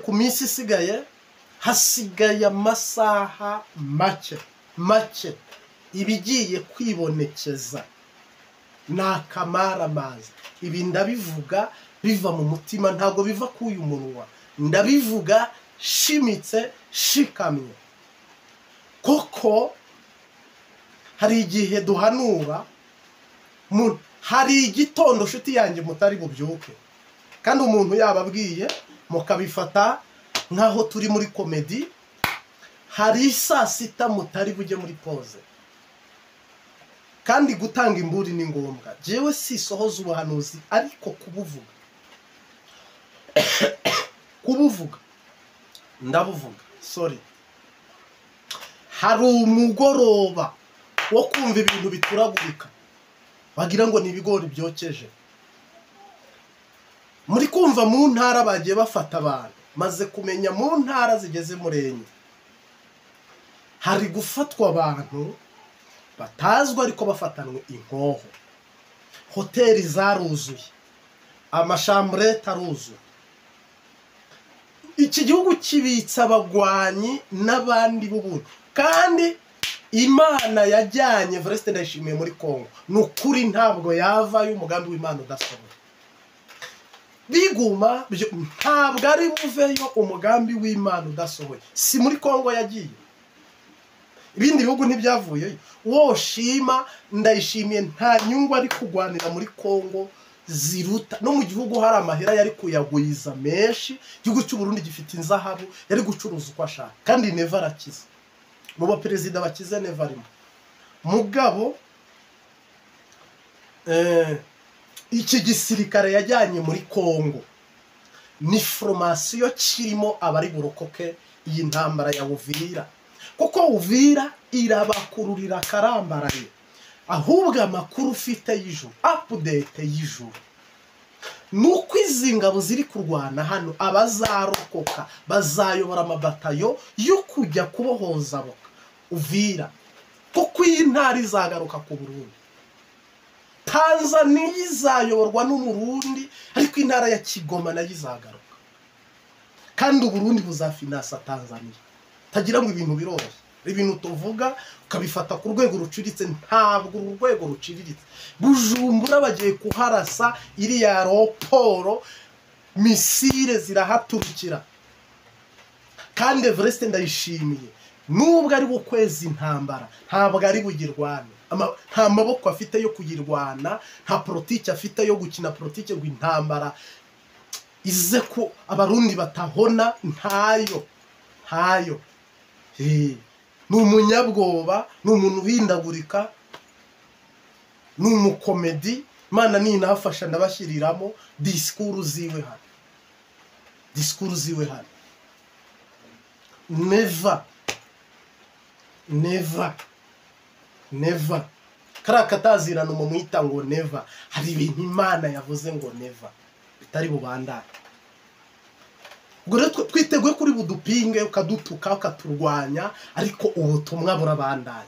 ku minsi isigaye hasigaye amasaha make ibigiye kwibonekeza n'akamaramaza. Ibi ndabivuga biva mu mutima, ntago biva k'uyu munwa, ndabivuga shimitse shikamye. Koko hari igihe duhanura, hari igitondo nshuti yanjye mutari bubyuke, kandi umuntu yababwiye mukabifata nkaho turi muri komedi. Hari saa sita mutari bujye muri pause, kandi gutanga imburi ni ngombwa. Jewe sisohoza ubuhanuzi, ariko kubuvuga ndabuvuga. Sorry, hari umugoroba wo kumva ibintu bituragurika bagira ngo ni ibigori byokeje. Muri kumva mu ntara bagiye bafata abantu, maze kumenya mu ntara zigeze Murenyi hari gufatwa abantu batazwa ariko bafatanwe inkoho. Hoteli zaruzuye, amashambrete aruzuye. Iki gihugu kibitsa abagwanyi n'abandi b'ubuntu, kandi Imana yajyanye Evariste Ndayishimiye muri Kongo. Nukuri ntabwo yavayo umugambi w'Imana udasohoye. Biguma ntabwo ari buveyo umugambi w'Imana udasohoye. Si muri Kongo yagiye, ibindi bihugu ntibyavuyeyo. Woshima Ndayishimiye nta nyungu ari kugwanira muri Kongo ziruta. No mu gihugu hari amahera yari kuyagwiza menshi. Igihugu cy'u Burundi gifite inzahabu, yari gucuruza uko ashaka, kandi neva arakiza. Mu baperezida bakize neva arimo. Mugabo iki gisirikare yajyanye muri Kongo ni formation kirimo abari burokoke iyi ntambara ya Uvira, kuko Uvira irabakururira karambaraye. Ahubwo amakuru ufite y'ijuru, update y'ijuru, nuko izi ngabo ziri kurwana hano abazarokoka bazayobora amabatayo yo kujya kubohoza Uvira, kuko iyi ntara izagaruka ku Burundi. Tanzania izayoborwa n'Umurundi, ariko intara ya Kigoma nayo izagaruka, kandi Uburundi buzafinansa Tanzania. Tagira ngo ibintu biroroshye, ibintu tuvuga ukabifata ku rwego ruciritse. Ntabwo urwego ruciriritse. Bujumbura bagiye kuharasa iriya aeroport, misile zirahaturukira, kandi Evariste Ndayishimiye nubwo ari bukwezi intambara ntabwo ari bugirwana. Nta maboko afite yo kuyirwana, nta politike afite yo gukina politike ngo intambara ize ko abarundi batahona. Ntayo. Ni umunyabwoba, ni umuntu uhindagurika, ni umukomedi. Imana ninafasha ndabashyiriramo disikuru ziwe hano. Never kariya katazirana umumwita ngo never. Hari ibintu Imana yavuze ngo never bitari bubandane. Ubwo rero twiteguye kuri budupinge, ukadutuka, ukaturwanya, ariko ubutumwa burabandanya.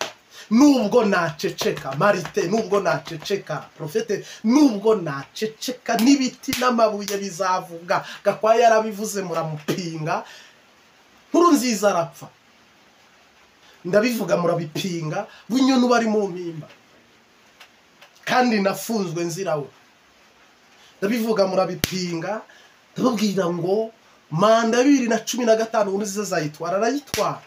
Nubwo naceceka Marite, nubwo naceceka Profete, nubwo naceceka n'ibiti n'amabuye bizavuga. Gakwaya yarabivuze muramupinga, Nkurunziza arapfa, ndabivuga murabipinga. Bunyoni bari mu mpimba, kandi nafunzwe nzirawe, ndabivuga murabipinga. Ndababwira ngo manda 2015 Nkurunziza zayitwara, arayitwara.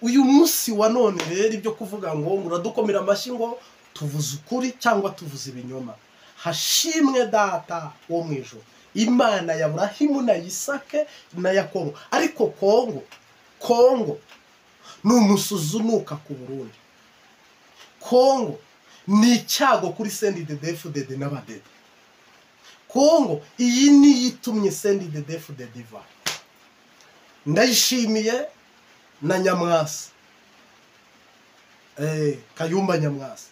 Uyu munsi wa none rero ibyo kuvuga ngo muradukomera amashyi ngo tuvuze ukuri cyangwa tuvuze ibinyoma, hashimwe Data wo mu ijuru, Imana ya Aburahamu na Isake na Yakobo. Ariko Kongo ni umusuzunuka ku Burundi. Kongo ni icyago kuri CNDD-FDD n'abadede. Kongo iyi ni yitumye CNDD-FDD iva. Ndayishimiye na Nyamwasa, Kayumba Nyamwasa,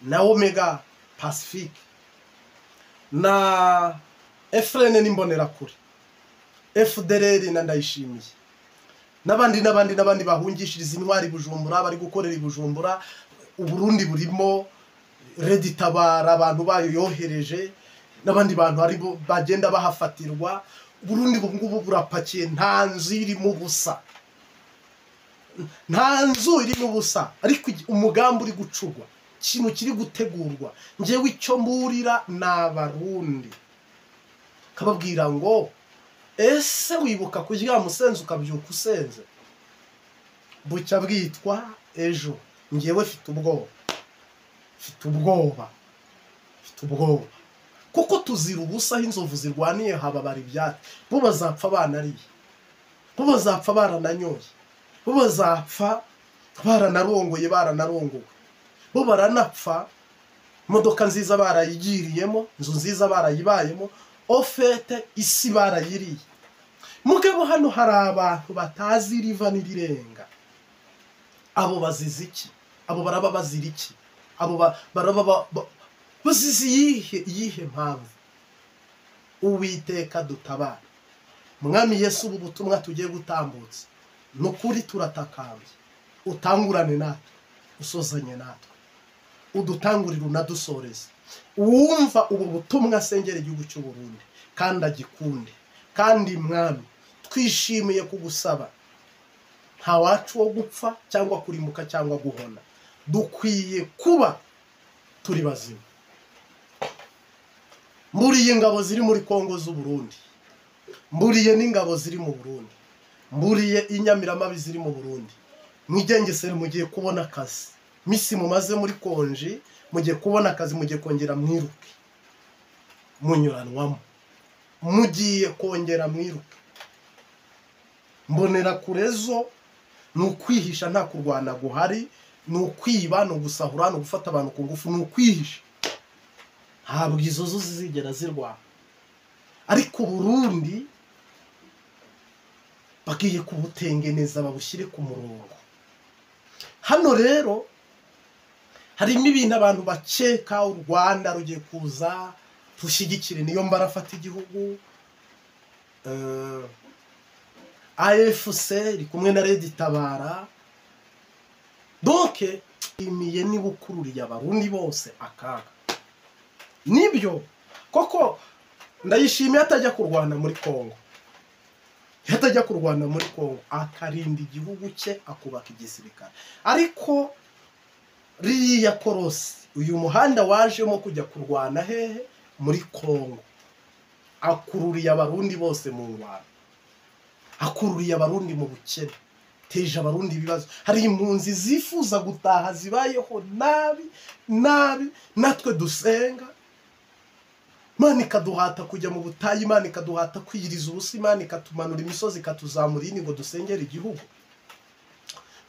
na Omega Pacific, na Efrene n'imbonerakure, FDLR na Ndayishimiye, n'abandi bahungishiriza intwari Bujumbura, bari gukorera i Bujumbura. Uburundi burimo Redi Tabara abantu bayo yohereje, n'abandi bantu ari bagenda bahafatirwa. Burundi ngubu burapakiye, nta nzu irimo ubusa, nta nzu irimo ubusa, ariko umugambi uri gucugwa, ikintu kiri gutegurwa. Njyewe icyo mburira n'abarundi kababwira ngo ese wibuka kuryama usenze ukabyuka usenze, bucya bwitwa ejo. Njyewe mfite ubwoba kuko tuzira ubusa, aho inzovu zirwaniye hababara ibyatsi. Bo bazapfa banariye, bo bazapfa barananyoye, bo bazapfa baranarongowe, bo baranapfa imodoka nziza barayigiriyemo, inzu nziza barayibayemo, ofete isi barayiriye. Mugabo hano hari abantu batazi riva n'irirenga. Abo bazize iki? Abo baraba bazira iki? Abo baraba bazize iyihe mpamvu? Uwiteka dutabara. Mwami Yesu, ubu butumwa tugiye gutambutsa nukuri turatakambye, utangurane natwe, usozanye natwe, udutangurire unadusoreze. Uwumva ubu butumwa asengera igihugu cy'u Burundi kandi agikunde. Kandi mwami, twishimiye kugusaba, nta wacu wo gupfa cyangwa kurimbuka cyangwa guhona, dukwiye kuba turi bazima. Mburiye ingabo ziri muri Kongo z'u Burundi, mburiye n'ingabo ziri mu Burundi, mburiye inyamiramabi ziri mu Burundi. Mwigengesere mugiye kubona akazi, misi mumaze muri konji mugiye kubona akazi, mugiye kongera mwiruke, munyuranwamo, mugiye kongera mwiruke. Mbonera kurezo nukwihisha, nta kurwana guhari, nukwiba, no gusahura, no gufata abantu ku ngufu, nukwihisha. Ntabwo izo zo zigera zirwana. Ariko Burundi bagiye kubutengeneza, babushyire ku murongo. Hano rero harimo ibintu abantu bakeka u Rwanda rugiye kuza rushyigikire, niyo mbarafata igihugu. AFC iri kumwe na Red Tabara. Donc imiye niba ukururiye abarundi bose akaga. Nibyo koko ndayishimiye atajya kurwana muri Kongo, yatajya kurwana muri Kongo, akarinda igihugu cye, akubaka igisirikare. Ariko riya korosi, uyu muhanda wajemo kujya kurwana hehe? Muri Kongo. Akururiye abarundi bose mu ngwano, akururiye abarundi mu bukene, teje abarundi ibibazo. Hari impunzi zifuza gutaha zibayeho nabi, natwe dusenga. Imana ikaduhata kujya mu butayu, Imana ikaduhata kwiyiriza ubusa, Imana ikatumanura imisozi, ikatuzamura ngo dusengere igihugu.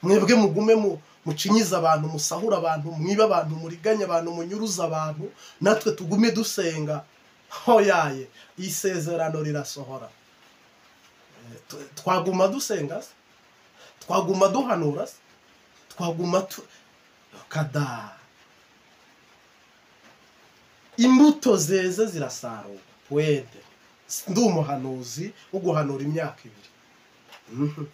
Mwebwe mugume mucinyiza abantu, musahura abantu, mwiba abantu, muriganya abantu, munyuruza abantu, natwe tugume dusenga. Hoyaye isezerano rirasohora. Twaguma dusenga, twaguma duhanura, twaguma kada imbuto zeze zirasarurwa. Wede ndi umuhanuzi wo guhanura imyaka 2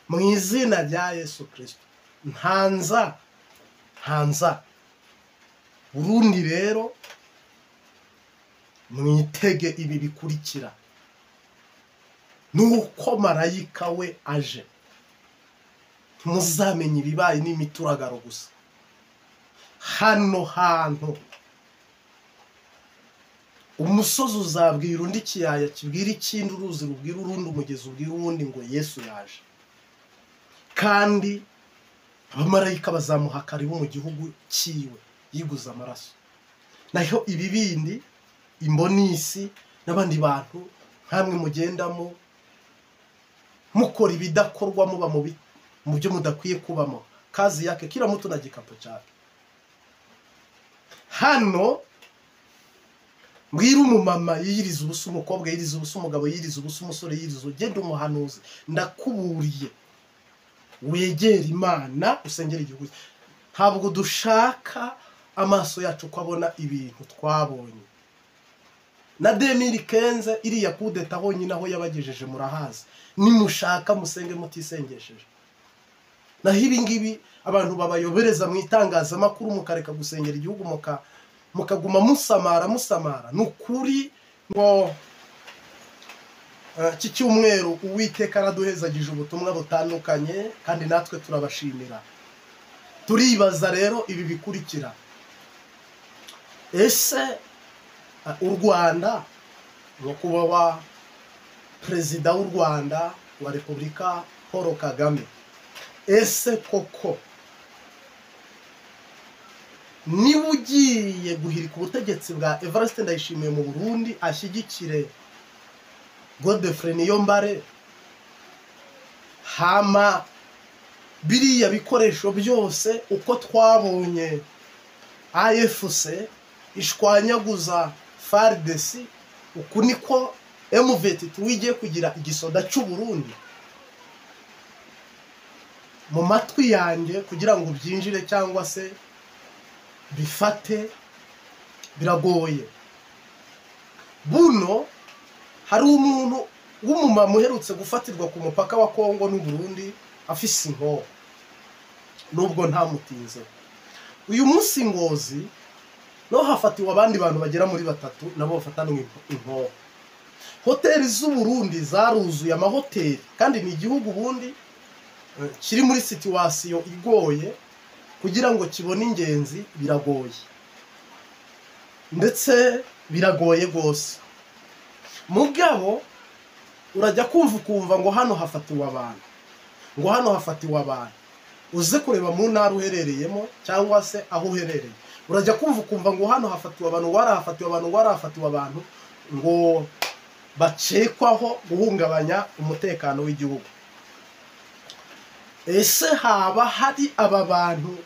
mu izina rya Yesu Kristo. Ntanza Burundi rero mwitege ibi bikurikira. Nuko marayika we aje, muzamenye ibibaye n'imituragaro gusa. Hano hantu umusozi uzabwira undi, kiyaya kibwira ikindi, uruzi rubwira urundi, umugezi ubwira uwundi ngo Yesu yaje. Kandi abamarayika bazamuha karibu mu gihugu cyiwe yiguza amaraso. Naho ibi bindi imbonisi n'abandi bantu nkamwe mugendamo mukora ibidakorwa, muba mu byo mudakwiye kubamo, kazi yake kila mtu na gikapo cyake. Hano mbwira umumama yiriza ubusa, umukobwa yiriza ubusa, umugabo yiriza ubusa, umusore yiriza, ugenda umuhanuzi, ndakuburiye wegera Imana, usengera igihugu. Ntabwo dushaka amaso yacu kwabona ibintu twabonye. Na 2015 iriya kudeta honyine aho yabagejeje murahazi. Nimushaka musenge mutisengesheje. Naho ibi ngibi abantu babayobereza mu itangazamakuru, mukareka gusengera igihugu, mukaguma musamara. Nukuri ngo iki cyumweru Uwiteka araduhezagije ubutumwa butandukanye kandi natwe turabashimira. Turibaza rero ibi bikurikira: ese u Rwanda, nyakubahwa perezida w'u Rwanda wa Repubulika Paul Kagame, ese koko niba ugiye guhirika ubutegetsi bwa Evariste Ndayishimiye mu Burundi ashyigikire Godfrey Niyombare, hama biriya bikoresho byose uko twabonye AFC ishwanyaguza FARDC, uku niko M23 igiye kugira igisoda cy'u Burundi? Mu matwi yanjye kugira ngo byinjire cyangwa se bifate biragoye. Buno hari umuntu w'umumama uherutse gufatirwa ku mupaka wa Kongo n'u Burundi afise inkoho, nubwo ntamutinze. Uyu munsi Ngozi no hafatiwe abandi bantu bagera muri 3 nabo bafatanwe inkoho. Hoteli z'u Burundi zaruzuye, amahoteli, kandi ni igihugu bundi kiri muri situation igoye, kugira ngo kibone ingenzi biragoye, ndetse biragoye gose. Mugabo urajya kumva ngo hano hafatiwe abantu, ngo hano hafatiwe abantu. Uze kureba mu ntara uherereyemo cyangwa se aho uherereye, urajya kumva ngo hano hafatiwe abantu, warahafatiwe abantu ngo bacekwaho guhungabanya umutekano w'igihugu. Ese haba hari aba bantu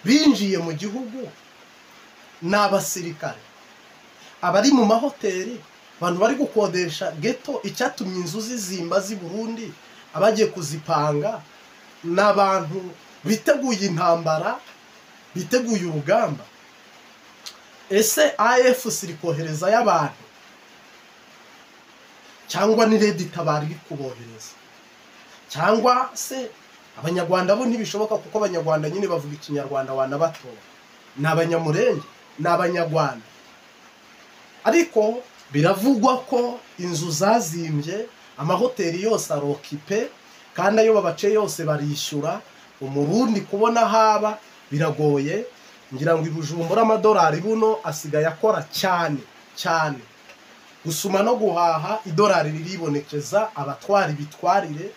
binjiye mu gihugu n'abasirikare, abari mu mahoteli, abantu bari gukodesha ghetto, icyatumye inzu zizimba z'i Burundi abagiye kuzipanga n'abantu biteguye intambara, biteguye urugamba? Ese AFC iri kohereza y'abantu cyangwa ni Red Tabara iri kubohereza? Cyangwa se abanyarwanda bo ntibishoboka, kuko abanyarwanda nyine bavuga ikinyarwanda wanabatora, ni abanyamurenge, ni abanyarwanda. Ariko biravugwa ko inzu zazimbye, amahoteli yose arokipe, kandi ayo babace yose barishyura. Umurundi kubona haba biragoye. Ngira ngo ibujumbura amadolari buno asigaye akora cyane cyane. Gusuma no guhaha idolari riribonekeza, abatwara ibitwarire,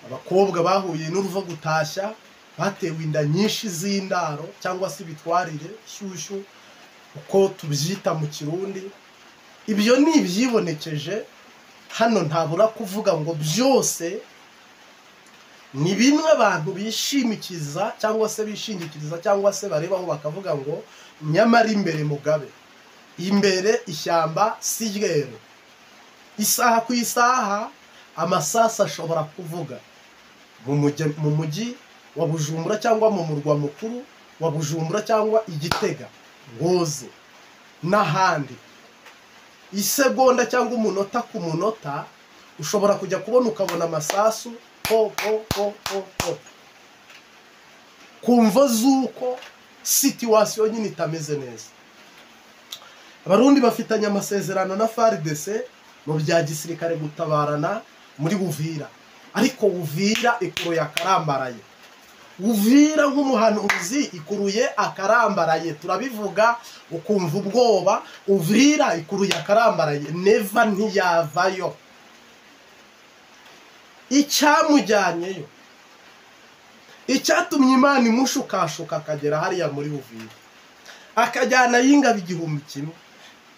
abakobwa bahuye n'uruva gutashya batewe inda nyinshi z'indaro cyangwa se ibitwarire shyushyu uko tubyita mu Kirundi. Ibyo ni ibyibonekeje hano, ntabura kuvuga ngo byose ni bimwe abantu bishimikiza cyangwa se bishingikiriza cyangwa se barebaho bakavuga ngo nyamara imbere Mugabe, imbere ishyamba si ryeru. Isaha ku isaha amasasa ashobora kuvuga mu mujyi wa Bujumbura cyangwa mu murwa mukuru wa Bujumbura cyangwa Igitega, Ngozi n'ahandi. Isegonda cyangwa umunota ku munota ushobora kujya kubona ukabona amasasu kumva zuko situation nyine itameze neza. Abarundi bafitanye amasezerano na FARDC mu bya gisirikare gutabarana muri Uvira, ariko Uvira ikuruye akarambaraye. Uvira nk'umuhanuzi ikuruye akarambaraye, turabivuga ukumva ubwoba. Uvira ikuruye akarambaraye, neva ntiyavayo. Icyamujyanyeyo, icyatumye Imana imushukashuka akagera hariya muri Uvira, akajyana y'ingabo 1,000,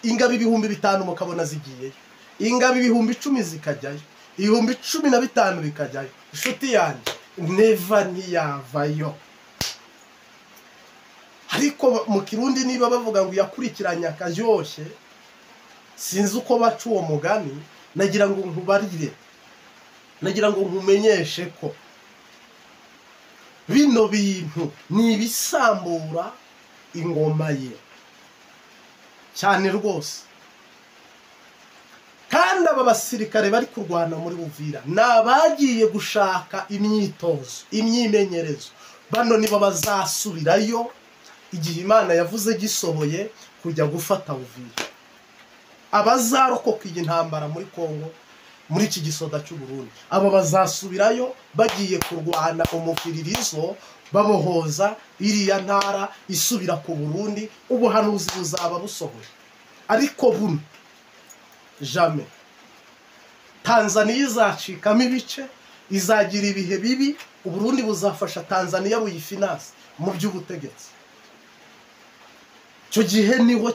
ingabo 5,000 mukabona zigiyeyo, ingabo 10,000 zikajyayo, 15,000 bikajyayo. Inshuti yanjye, neva ntiyavayo. Ariko mu Kirundi niba bavuga ngo yakurikiranye akajyoshye, sinzi uko baca uwo mugani. Nagira ngo nkubarire, nagira ngo nkumenyeshe ko bino bintu ni ibisambura ingoma ye cyane rwose. Kandi aba basirikare bari kurwana muri Uvira nabagiye gushaka imyitozo, imyimenyerezo. Bano nibo bazasubirayo igihe Imana yavuze gisohoye kujya gufata Uvira. abazarokoka iyi ntambara muri Kongo muri iki gisoda cy'u Burundi aba bazasubirayo bagiye kurwana umufiririzo babohoza iriya ntara isubira ku Burundi ubuhanuzi buzaba busohoye ariko buno jamais Tanzania izacikamo ibice izagira ibihe bibi Uburundi buzafasha Tanzania buyifinance mu by'ubutegetsi cyo gihe niho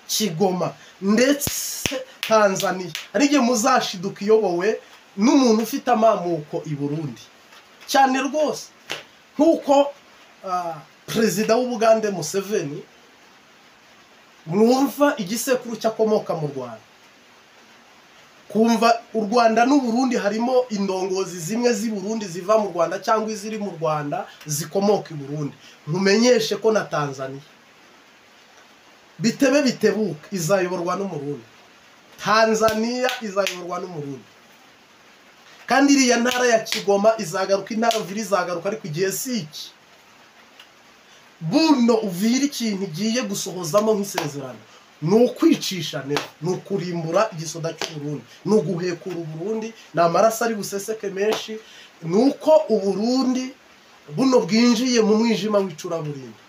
Kigoma ndetse Tanzania arige muzashiduka iyobowe n'umuntu ufite amamuko i Burundi cyane rwose nkuko perezida w'Ubugande Museveni mwumva igisekuru cyakomoka mu Rwanda kumva u Rwanda n'u Burundi harimo indongozi zimwe z'i Burundi ziva mu Rwanda cyangwa iziri mu Rwanda zikomoka i Burundi nkumenyeshe ko na Tanzania bitebe bitebuka izayoborwa n'umurundi Tanzania izayoborwa n'umurundi kandi iriya ntara ya Kigoma izagaruka intara Uvira izagaruka ariko igihe siki buno Uvira ikintu giye gusohozamo nk'isezerano nukwicisha neza nukurimbura igisoda cy'u Burundi nuguhekura u Burundi namaraso ari buseseke menshi nuko u Burundi buno bwinjiye mu mwijima w'icuraburindi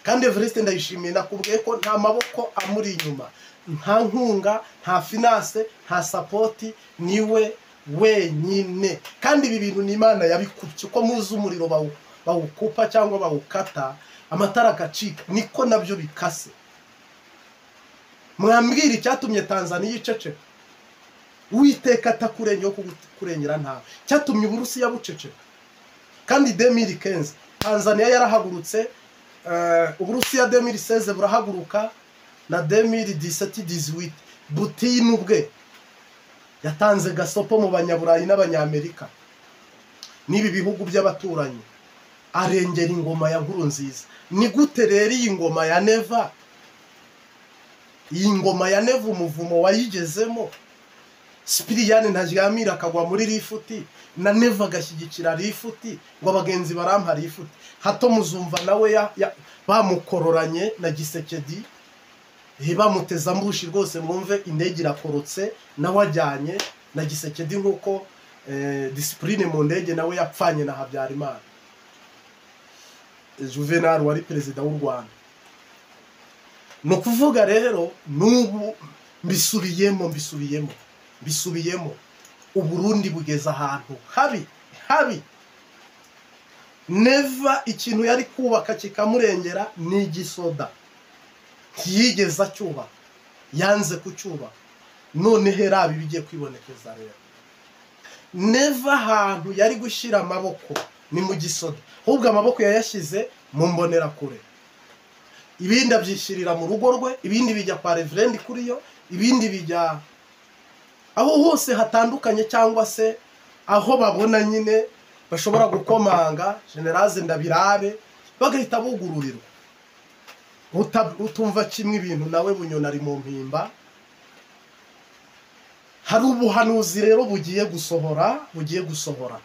kandi Evariste ndayishimiye nakubwiye ko nta maboko amuri inyuma nta nkunga nta finance nta support niwe wenyine kandi ibi bintu ni Imana yabikubye ko muzi umuriro bawukupa cyangwa bawukata amatara agacika niko nabyo bikase mwambwira icyatumye Tanzania iceceka Uwiteka atakurengera ko kurengera nta cyatumye Uburusiya buceceka kandi 2015 Tanzania yarahagurutse Uburusiya 2016 burahaguruka na 2017-18 Putin ubwe yatanze gasopo mu banyaburayi n'abanyamerika nibi bihugu by'abaturanyi arengera ingoma ya Nkurunziza ni gute rero iyi ngoma ya Neva umuvumo wayigezemo Sipiriyani ntaryamira akagwa muri rifuti na Neva gashyigikira rifuti ngo abagenzi barampa rifuti hato muzumva nawe bamukororanye na Gisekedi bamuteza ambushi rwose mwumve indege irakorotse nawe ajyanye na Gisekedi nkuko discipline mu ndege nawe yapfanye na Habyarimana Juvenal wari perezida w'u Rwanda no kuvuga rero nubu mbisubiyemo Uburundi bugeza ahantu habi Neva ikintu yari kubaka kikamurengera ni igisoda ntiyigeze acyuba yanze kucyuba none herabi bigiye kwibonekeza rero Neva ahantu yari gushyira amaboko ni mu gisoda ahubwo amaboko yayashyize mu mbonera kure ibindi abyishyirira mu rugo rwe ibindi bijya kwa reverend kuri yo ibindi bijya aho hose hatandukanye cyangwa se aho babona nyine bashobora gukomanga General Ndabirabe bagahita bugururirwa utumva kimwe ibintu nawe Bunyoni ari mu mpimba hari ubuhanuzi rero bugiye gusohora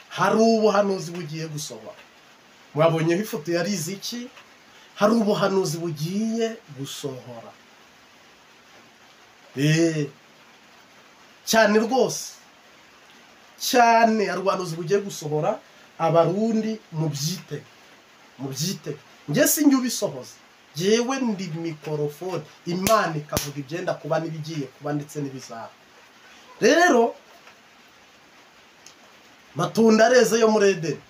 hari ubuhanuzi bugiye gusohora mwabonyeho ifoto yari iziki hari ubuhanuzi bugiye gusohora cyane rwose cyane hari ubuhanuzi bugiye gusohora abarundi mu byite nge sinjye ubisohoza jewe ndi mikrofone Imana ikavuga ibyenda kuba nibigiye kuba ndetse n'ibizaba rero Matunda areze yo muri Edeni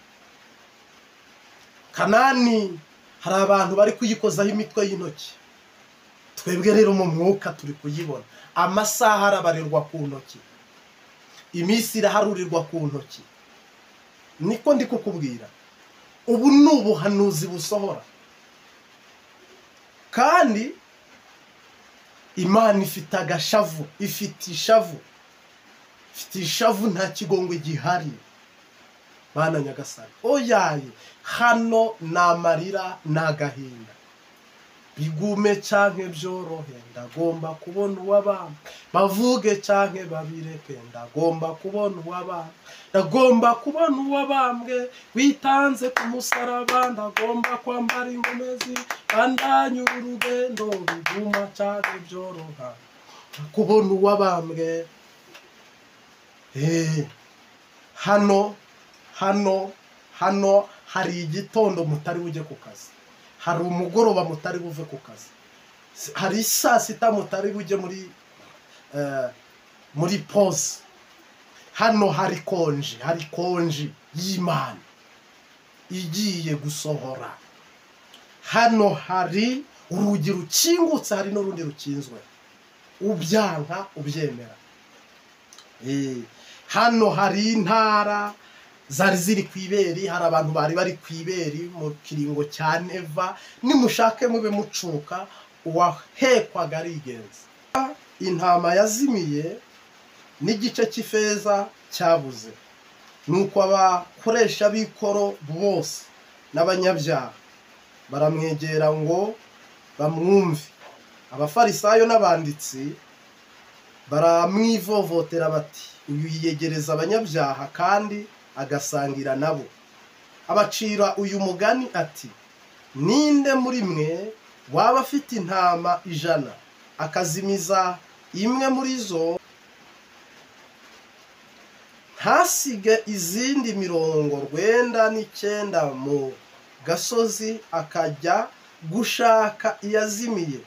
Kanani hari abantu bari kuyikozaho imitwe y'intoki twebwe rero mu mwuka turi kuyibona amasaha arabarirwa ku ntoki iminsi iraharurirwa ku ntoki niko ndi kukubwira ubu nubuhanuzi busohora kandi Imana ifite agashavu ifite ishavu nta kigongwe gihari bana Nyagasani oyaye hano namarira nagahinda bigume canke byorohe ndagomba kubona uw'abami, bavuge canke babireke ndagomba kubona uw'abami, ndagomba kubona uw'abambwe witanze ku musaraba, ndagomba kwambara ingomezi bandanye urugendo biguma canke byoroha kubona uw'abambwe. Hano hari igitondo mutari bujye ku kazi, hari umugoroba mutari buve ku kazi, hari saa sita mutari bujye muri pause. Hano hari konji y'Imana igiye gusohora. Hano hari urugi rukingutse, hari n'urundi rukinzwe, ubyanka ubyemera. Hano hari intara zari ziri kwiberi, hari abantu bari bari kwiberi mu kiringo cya neva, nimushake mube mucuka uwahekwaga arigenza. Intama yazimiye n'igice cy'ifeza cyabuze, nuko abakoresha b'ikoro bose n'abanyabyaha baramwegera ngo bamwumve. Abafarisayo n'abanditsi baramwivovotera bati uyu yiyegereza abanyabyaha kandi agasangira nabo. Abacira uyu mugani ati, ninde muri mwe waba afite intama 100 akazimiza imwe muri zo, ntasige izindi 99 mu gasozi akajya gushaka iyazimiye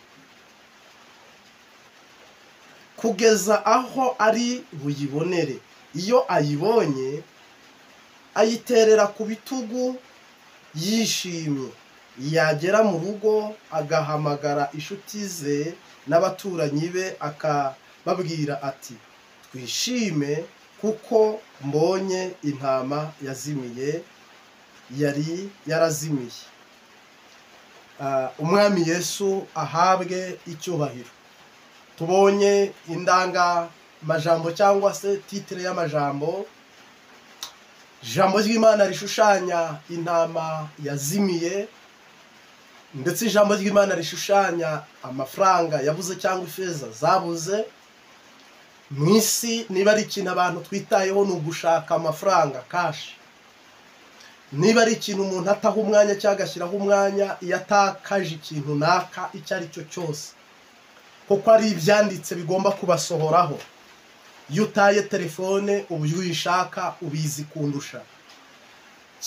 kugeza aho ari buyibonere. Iyo ayibonye ayiterera ku bitugu yishimye, yagera mu rugo agahamagara inshuti ze n'abaturanyi be akababwira ati, twishime kuko mbonye intama yazimiye, yari yarazimiye. Umwami Yesu ahabwe icyubahiro. Tubonye indangamajambo cyangwa se titre y'amajambo. Ijambo ry'Imana rishushanya intama yazimiye, ndetse ijambo ry'Imana rishushanya amafaranga yabuze cyangwa ifeza zabuze. Mu isi niba ari ikintu abantu twitayeho ni ugushaka amafaranga cash. Niba ari ikintu umuntu ataha umwanya cyangwa agashyiraho umwanya iyo atakaje ikintu naka icyo ari cyo cyose, kuko ari ibyanditse bigomba kubasohoraho. Iyo utaye telefone uburyo uyishaka ubizi kundusha.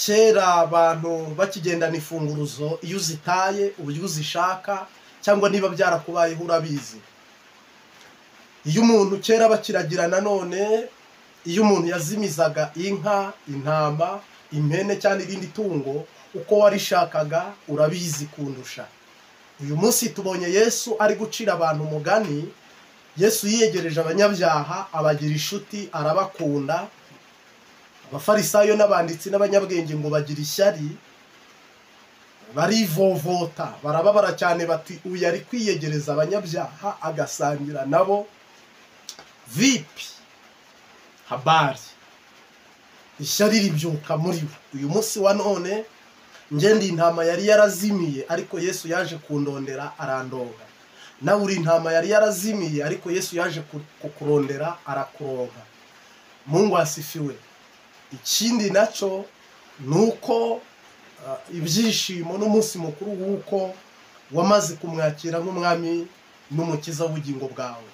Kera abantu bakigendana ifunguruzo, iyo uzitaye uburyo uzishaka cyangwa niba byarakubayeho urabizi. Iyo umuntu kera bakiragirana none, iyo umuntu yazimizaga inka, intama, impene cyangwa irindi tungo, uko warishakaga urabizi kundusha. Uyu munsi tubonye Yesu ari gucira abantu umugani. Yesu yiyegereje abanyabyaha abagira inshuti arabakunda. Abafarisayo n'abanditsi n'abanyabwenge ngo bagira ishyari, barivovota barababara cyane bati uyu ari kwiyegereza abanyabyaha agasangira nabo. Vipi habari, ishyari ribyuka muri we. Uyu munsi wa none ngende intama yari yarazimiye ariko Yesu yaje kundondera arandonga. Nawe uri intama yari yarazimiye ariko Yesu yaje kukurondera arakuronka. Mungu asifiwe. Ikindi nacyo nuko ibyishimo n'umunsi mukuru w'uko wamaze kumwakira nk'umwami n'umukiza w'ubugingo bwawe.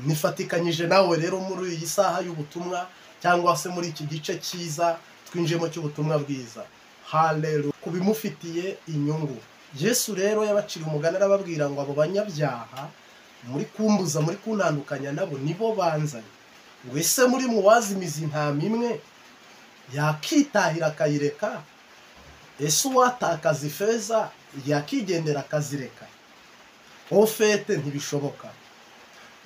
Nifatikanyije nawe rero muri iyi saha y'ubutumwa cyangwa se muri iki gice cyiza twinjiyemo cy'ubutumwa bwiza. Haleluya. Kubimufitiye inyungu. Yesu rero yabacira umugani arababwira ngo abo banyabyaha muri kumbuza, muri kuntandukanya nabo nibo banzanye. Ngo ese muri mu wazimiza intama imwe yakitahira akayireka? Ese uwatakaza ifeza yakigendera akazireka? Ofete ntibishoboka.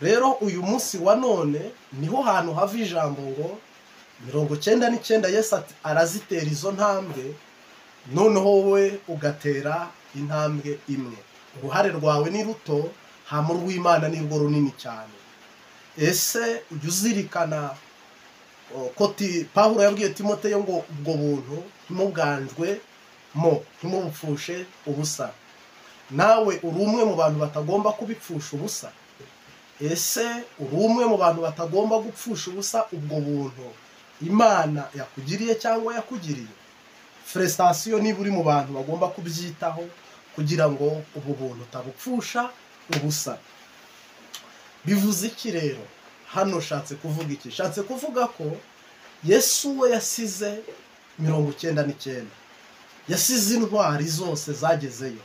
Rero uyu munsi wa none niho hantu hava ijambo ngo 99 Yesu arazitera izo ntambwe, noneho wowe ugatera intambwe imwe. Uruhare rwawe ni ruto, hamwe rw'Imana ni rwo runini cyane. Ese ujya uzirikana ko Pawulo yabwiye Timoteyo ngo ubwo buntu ntimubwanjwe mo, ntimubupfushe ubusa. nawe uri umwe mu bantu batagomba kubipfusha ubusa? Ese uri umwe mu bantu batagomba gupfusha ubusa ubwo buntu Imana yakugiriye cyangwa yakugiriye? Frustration niba uri mu bantu bagomba kubyitaho kugira ngo ubu buntu utabupfusha ubusa. Bivuze iki rero? Hano shatse kuvuga iki? Shatse kuvuga ko Yesu we yasize 99, yasize intwari zose zagezeyo.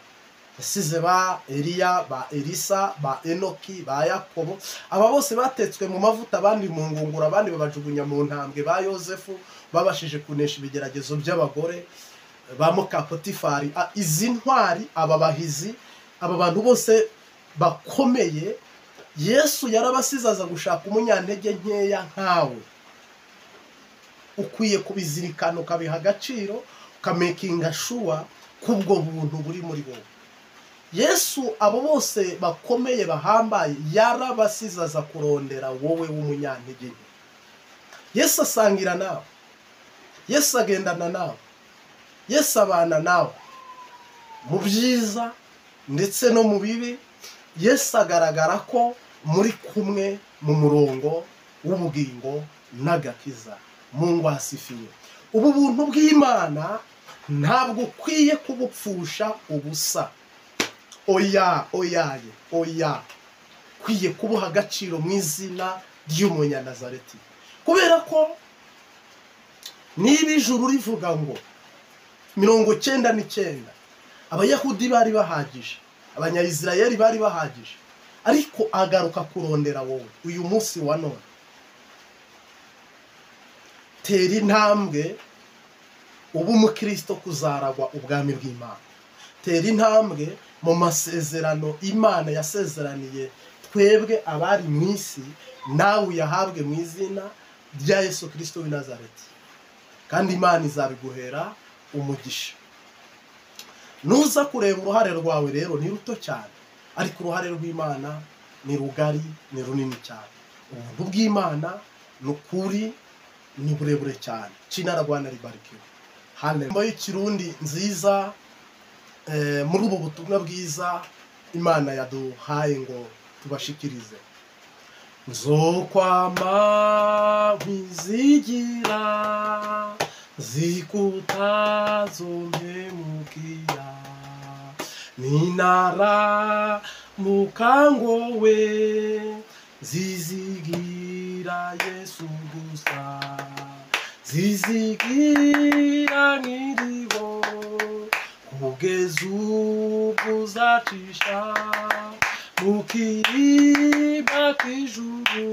Yasize ba Eliya, ba Elisa, ba Enoki, ba Yakobo, aba bose batetswe mu mavuta, abandi mu ngungura, abandi babajugunya mu ntambwe, ba Yosefu babashije kunesha ibigeragezo by'abagore, ba Mukapotifari. Izi ntwari, aba bahizi, aba bantu bose bakomeye, Yesu yarabasizaza gushaka umunyantege nkeya nkawe. Ukwiye kubizirikana, ukabiha agaciro, ukamakinga sure kubwo buntu buri muri wowe. Yesu abo bose bakomeye bahambaye yarabasizaza kurondera wowe w'umunyantege nke. Yesu asangira nawe, Yesu agendana nawe, Yesu abana nawe mu byiza ndetse no mu bibi. Yesu agaragara ko muri kumwe mu murongo w'ubugingo n'agakiza. Mungu asifiwe. Ubu buntu bw'Imana ntabwo ukwiye kubupfusha ubusa. Oya, kwiye kubuha agaciro mu izina ry'Umunyanazareti. Kubera ko niba ijuru rivuga ngo 99, Abayahudi bari bahagije, Abanyayisirayeli bari bahagije, ariko agaruka kurondera wowe uyu munsi wa none. Tera intambwe ubu umukristo kuzaragwa ubwami bw'Imana. Tera intambwe mu masezerano Imana yasezeraniye twebwe abari mu isi, nawe yahabwe mu izina rya Yesu Kristo w'i Nazareti, kandi Imana izabiguhera umugisha. Nuza kureba uruhare rwawe rero ni ruto cyane, ariko uruhare rw'Imana ni rugari, ni runini cyane. Ubuntu bw'Imana ni ukuri, ni burebure cyane. China Rwanda ribarikiwe. Haleluya. Y'ikirundi nziza muri ubu butumwa bwiza Imana yaduhaye ngo tubashikirize. Nzokwama nkizigira zikutazompemukia, ninara mukangowe zizigira Yesu gusa, zizigira nkiriho kugeza ubwo uzacisha mu kirimba k'ijuru,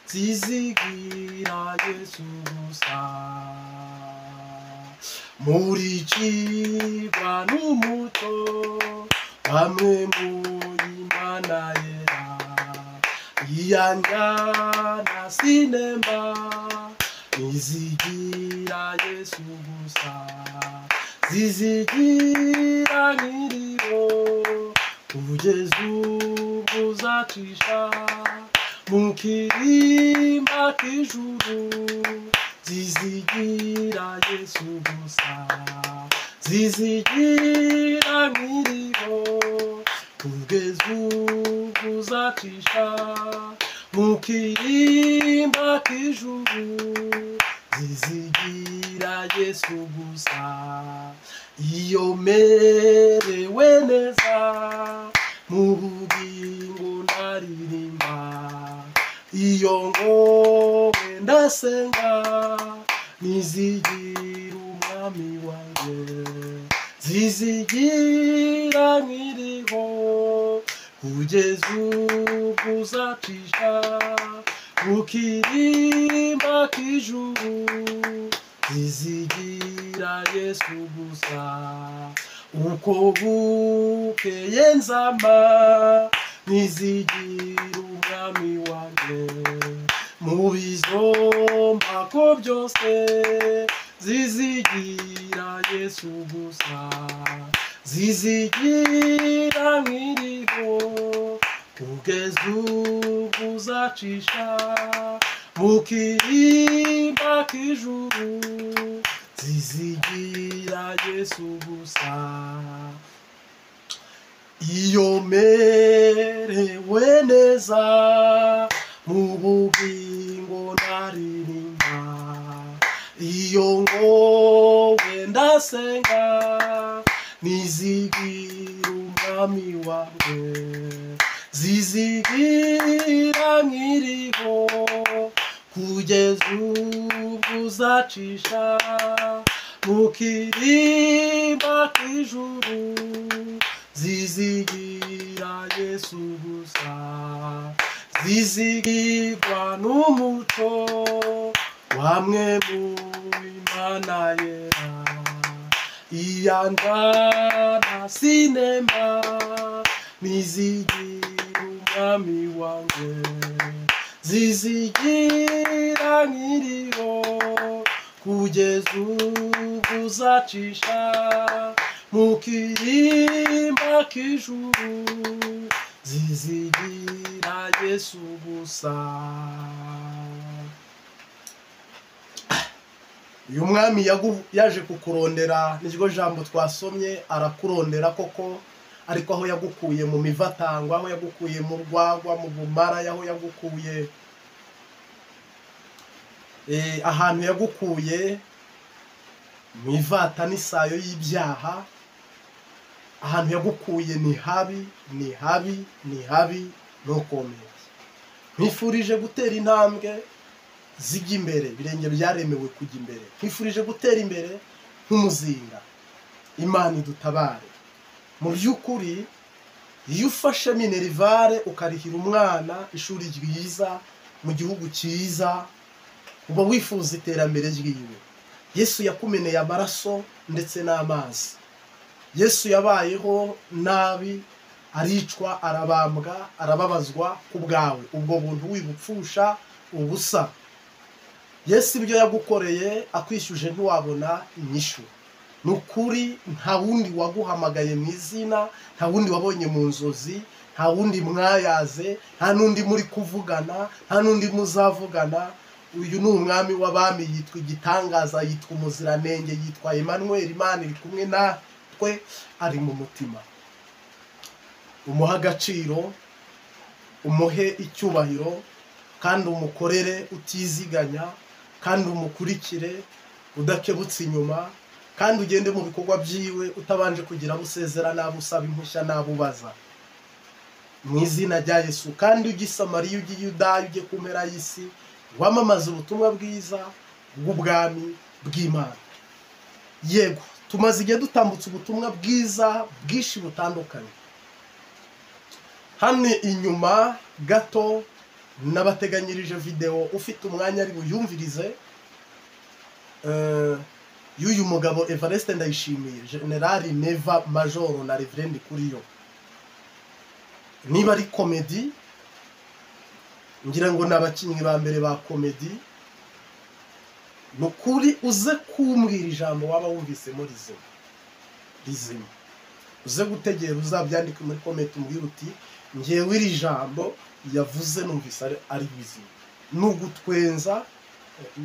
zizigira Yesu gusa. Muri cigwa n'umuto bamwe muri Imana yera, iyanjyana sinemba nizigira Yesu gusa, zizigira nkiriho kugeza ubwo uzacisha mu kirimba k'ijuru, zizigira Yesu gusa, zizigira nkiriho kugeza ubwo uzacisha mu kirimba k'ijuru, zizigira Yesu gusa. Iyo merewe neza mu bugingo ndaririmba, iyo ngowe ndasenga nizigira umwami wanjye, zizigira nkiriho kugeza ubwo uzacisha mu kirimba k'ijuru, zizigira Yesu gusa. Uko bukeye nzama nizigira umwami wanjye, mu bizombako byose zizigira Yesu gusa, zizigira nkiriho kugeza ubwo uzacisha mu kirimba k'ijuru, zizigira Yesu gusa. iyo merewe neza mu bugingo ndaririmba, iyo ngowe ndasenga nizigira umwami wanjye, zizigira nkiriho kugeza ubwo uzacisha mu kirimba k'ijuru, zizigira Yesu gusa, zizigirwa n'umuco wamwe mu Imana yera, iyanjana sinema nizigira umwami wanjye, zizigira nkiriho kugeza ubwo uzacisha mu kirimba k'ijuru, zizigira Yesu gusa. Uyu mwami yaje kukurondera, niryo jambo twasomye, arakurondera koko, ariko aho yagukuye mu mivatangwa, aho yagukuye mu rwagwa, mu bumara, aho yagukuye ahantu yagukuye mu ivata n'isayo y'ibyaha, ahantu yagukuye ni habi, ni habi, ni habi, ntukomeye. Nkwifurije gutera intambwe zijya imbere, birenge byaremewe kujya imbere. Nkwifurije gutera imbere nk'umuzinga. Imana idutabare. Mu by'ukuri iyo ufashe minerivare ukarihira umwana ishuri ryiza mu gihugu cyiza, uba wifuza iterambere ryiwe. Yesu yakumeneye amaraso ndetse n'amazi. Yesu yabayeho nabi, aricwa, arabambwa, arababazwa ku bwawe, ubwo buntu wibupfusha ubusa. Yesu ibyo yagukoreye akwishyuje ntiwabona inyishu. Nukuri nta wundi waguhamagaye mu izina, nta wundi wabonye mu nzozi, nta wundi mwayaze, nta nundi muri kuvugana, nta nundi muzavugana. Uyu ni umwami w'abami, yitwa igitangaza, yitwa umuziranenge, yitwa Emmanuel, Imana iri kumwe natwe, ari mu mutima. Umuhe agaciro, umuhe icyubahiro, kandi umukorere utiziganya, kandi umukurikire udakebutse inyuma, kandi ugende mu bikorwa byiwe utabanje kugira busezera nabo usaba impushya nabo ubaza, mu izina rya Yesu. Kandi ujye i Samariya, ujye i Yudaya, ujye ku mpera y'isi, wamamaza ubutumwa bwiza bw'ubwami bw'Imana. Yego, tumaze igihe dutambutse ubutumwa bwiza bwinshi butandukanye. Hano inyuma gato nabateganyirije video, ufite umwanya ari buyumvirize, y'uyu mugabo Evariste Ndayishimiye, Generali Neva Majoro na Reverend Kuriyo. Niba ari komedi, ngira ngo n'abakinnyi ba mbere ba komedi, nukuri uze kumbwira ijambo waba wumvisemo rizima, uze gutegera, uzabyandike muri comment umbwira uti ngewe iri jambo yavuze numvise ari bizima. Nugutwenza,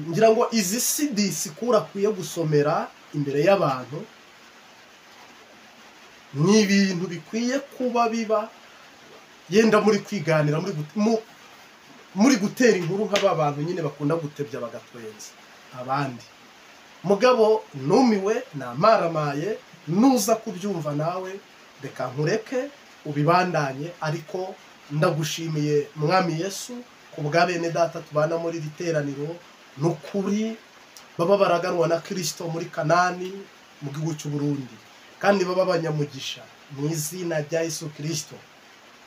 ngira ngo izi sidisi kurakwiye gusomera imbere y'abantu, ni ibintu bikwiye kuba biba yenda muri kwiganira, muri gutera inkuru nk'aba bantu nyine bakunda gutebya bagatwenza abandi. Mugabo numiwe namaramaye, nuza kubyumva nawe reka nkureke ubibandanye, ariko ndagushimiye mwami Yesu kubwa bene data tubana muri riteraniro. Nukuri baba baraganwa na Kristo muri Kanani mu gihugu cy'u Burundi, kandi baba banyamugisha mu izina rya Yesu Kristo.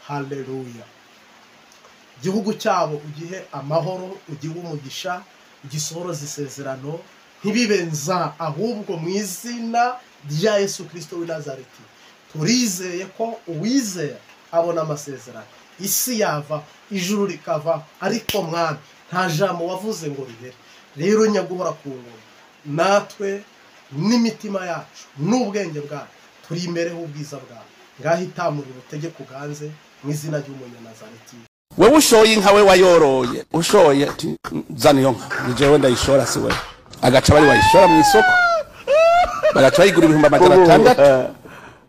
Haleluya. Igihugu cyabo ugihe amahoro, ugihe umugisha, ugisohoroza isezerano, ntibibenza, ahubwo mu izina rya Yesu Kristo w'i Nazareti turizeye ko uwizera abona amasezerano. Isi yava, ijuru rikava, ariko mwami nta jambo wavuze ngo rihere. Rero nyaguhora ku ngoma, natwe n'imitima yacu n'ubwenge bwacu turi imbere h'ubwiza bwawe. Ngaho itamurira utegeko uganze mu izina ry'Umunyanazareti. Wewe ushoye inka we wayoroye, ushoye zana iyo nka, ni jewe ndayishora si wewe. Agaca bari wayishora mu isoko, bagaca bayigura 600,000.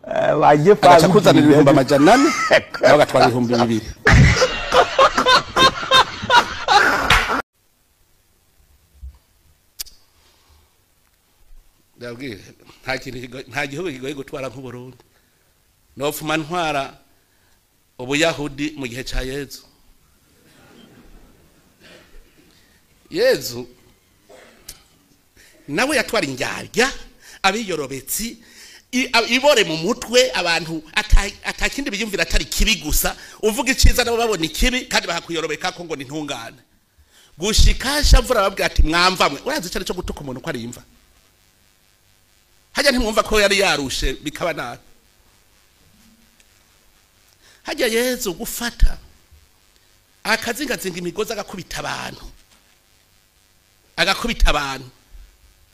agaca kuzanira ibihumbi amajana 4 nawe agatwara ibihumbi 2. Ndabwire nta gihugu kigoye gutwara nk'Uburundi. Nofuma ntwara Ubuyahudi mu gihe ca Yezu. Yezu nawe yatwara indyarya abiyorobetsi ibore mu mutwe abantu atakindi biyumvira atari kibi gusa uvuga iciza nabo babona ikibi kandi bahakuyorobeka ko ngo ni ntungane gushikasha mvura babwira ati mwamvamwe urazi cyane cyo gutuka umuntu ko ari imva hajya ntimwumva ko yari yarushe bikaba nabi hajya Yezu gufata akazingazinga imigozi agakubita abantu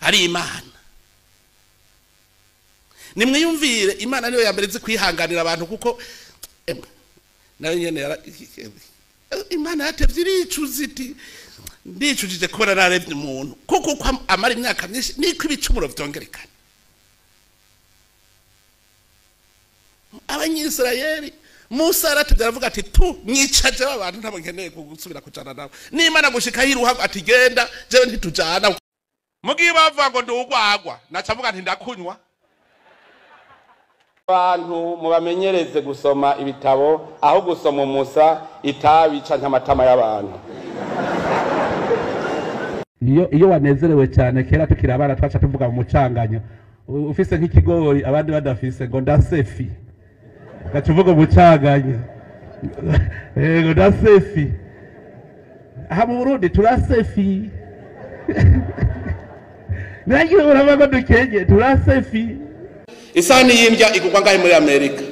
ari Imana. Nimwiyumvire Imana niyo yambere izi kwihanganira abantu kuko nayo nyene Imana yatevye iricuza iti ndicujije kubona narevye umuntu kuko amara imyaka myinshi niko ibicumuro vyongerekana. Abanyisirayeli Musa aratevye aravuga ati tu mwicaje abantu ntabo nkeneye kugusubira kujana nawe n'Imana gushika yiruha ati genda jewe ntitujana mugiye bava ngo ndugwagwa nacavuga nti ndakunywa. Abantu mubamenyereze gusoma ibitabo aho gusoma Musa itabi canke amatama y'abantu. Iyo wanezerewe cyane kera tukirabana twaca tuvuga mu mucanganyo ufise nk'ikigori abandi badafise ngo ndasefi gacuvuga mu mucanganyo ngo ndasefi aha mu Burundi turasefi nagiye urabago dukenye turasefi. Isani y'indya igugwa ngahe muri Amerika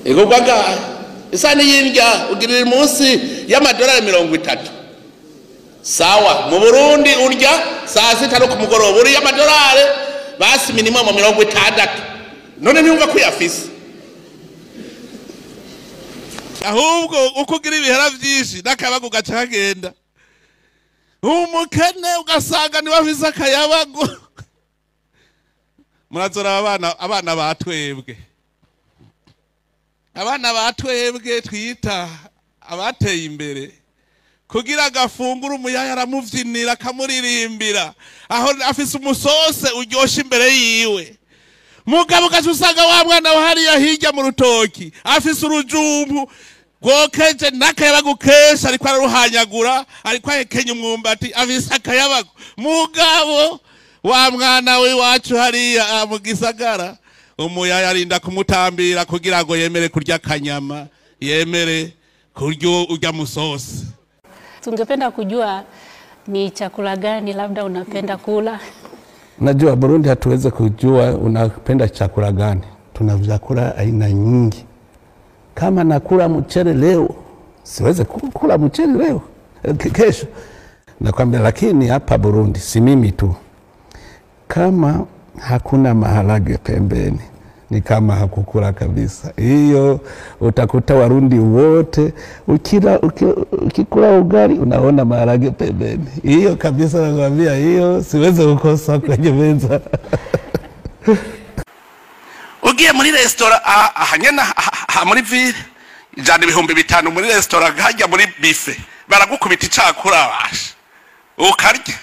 igugwa ngahe isani y'indya ugirira munsi y'amadolari 30 sawa mu Burundi urya saa 6 no ku mugoroba uri y'amadolari basi minimum 60 none niumva ko yafise ahubwo ukugira ibihera byinshi nakabago gacagenda umukene ugasanga ni bafise akayabago. Murazora abana batwebwe twita abateye imbere kugira agafungura umuyaya aramuvyinira akamuririmbira aho afise umusose uryosha imbere yiwe mugabo gacusanga wa mwana wahariya hirya mu rutoki afise urujumbu gokeje nakayabago kesha ariko araruhanyagura ariko ahekenya umwumbati afise akayabago mugabo wa mwana we wacu hariya mu gisagara umuyaya arinda kumutambira kugira ngo yemere kurya kanyama yemere kuryo urya musosi. Tungependa kujua ni chakula gani labda unapenda kula. Najua Burundi hatuweze kujua unapenda chakula gani. Tuna vyakula aina nyingi. Kama nakula mchele leo siweze kula mchele leo kesho nakwambia, lakini hapa Burundi si mimi tu, kama hakuna maharage pembeni ni kama hakukula kabisa. Hiyo utakuta Warundi wote ukikula ugali unaona maharage pembeni. Hiyo kabisa nakwambia, hiyo siweze kukosa kwenye meza. Ugiye muri restaurant ahanyana muri ville jana 5,000 muri restaurant hajya muri buffet baragukubita icakura basha ukarya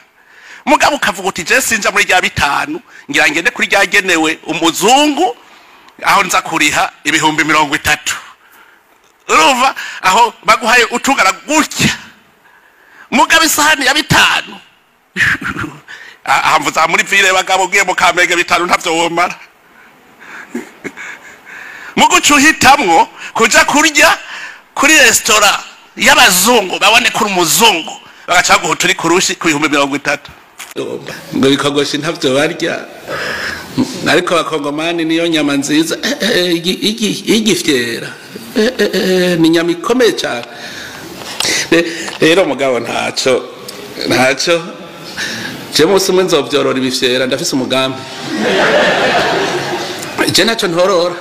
mugabo ukavuga uti je sinja muri rya 5 ngira ngende kuri ryagenewe umuzungu aho nza kuriha 30,000 urumva aho baguhaye utugara gutya mugabo isahani ya 5 ahamvuza muri ville bagabo ugiye mu Kamenge 5 ntavyo womara mugucuhitamwo kuja kurya kuri restaurant y'abazungu babone kuri umuzungu bagacaguha turi kurushi ku 30,000 ngo bikogosha ntavyo barya ariko abakongomani niyo nyama nziza igifyera ni nyama ikomeye cyane. Rero mugabo ntaco je musi umwe nzovyorora ibifyera ndafise umugambi je naco ntorora.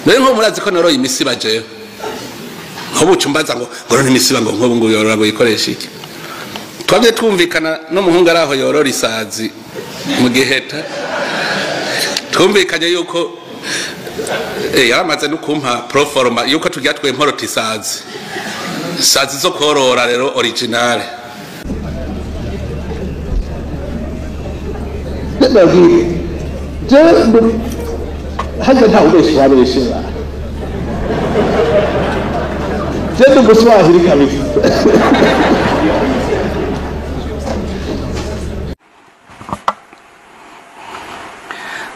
None nko murazi ko noroye imisiba jewe nkobu cumbaza ngo ngorone imisiba ngo nkobu ngo yorora ngo ikoresha iki. Twabye twumvikana no muhungu araho yorora isazi mu Giheta, twumvikanye yuko yaramaze no kumpa proforma yuko turya twe imporoti sazi zo korora rero original hata nta ubeshi wabeshera Jendo Guswahili kabisa